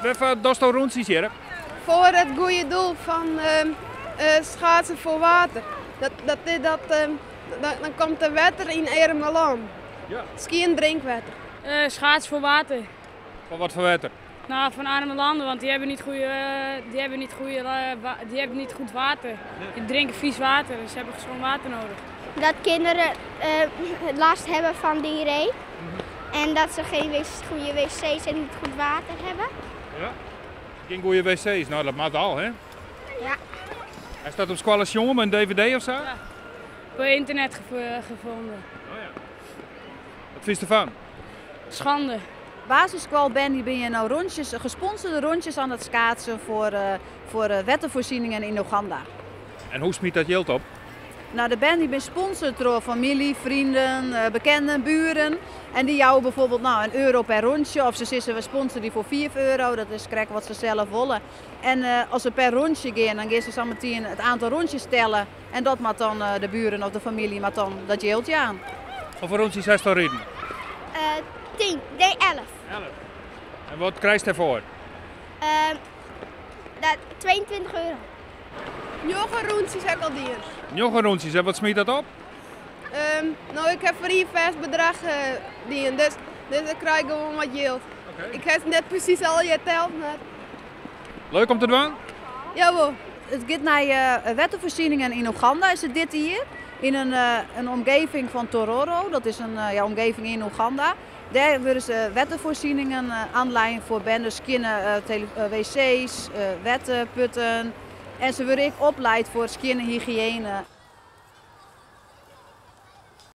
Waarvoor doe je rondjes hier? Voor het goede doel van schaatsen voor water. Dan komt er water in Ermeland. Ja. Skiën drinkwater. Schaatsen voor water. Van wat voor water? Nou, van arme landen, want die hebben niet goed water. Die drinken vies water, dus ze hebben schoon water nodig. Dat kinderen last hebben van diarree. En dat ze geen goede wc's en niet goed water hebben. Ja. Geen goede wc's, nou dat maakt al, hè? Ja. Hij staat op Squalation met een dvd of zo? Ja. Op internet gevonden. Oh ja. Wat vind je ervan? Schande. Basisschool ben je nou rondjes, gesponsorde rondjes aan het schaatsen voor wettenvoorzieningen in Oeganda. En hoe smiet dat geld op? Nou, de band die ben gesponsord door familie, vrienden, bekenden, buren. En die jouwen bijvoorbeeld nou, €1 per rondje. Of we sponsoren die voor €4. Dat is krijgen wat ze zelf willen. En als ze per rondje gaan, dan gaan ze samen het aantal rondjes tellen. En dat maakt dan de buren of de familie maakt dan dat geldje aan. Hoeveel rondjes heeft al rijden? 10, nee 11. 11. En wat krijg je daarvoor? €22. Yoga-roentjes heb ik al dier. Nog een rondjes, en wat smiet dat op? Nou, ik heb voor hier vast bedrag dienen, dus dan krijg ik gewoon wat geld. Okay. Ik heb net precies al geteld, maar Leuk om te doen? Jawel. Het gaat naar wettenvoorzieningen in Oeganda is het dit hier. In een omgeving van Tororo, dat is een omgeving in Oeganda. Daar worden ze wettenvoorzieningen aanleiden voor bendes, kinderen, wc's, wetten, putten. En ze worden ook opgeleid voor skiën en hygiëne.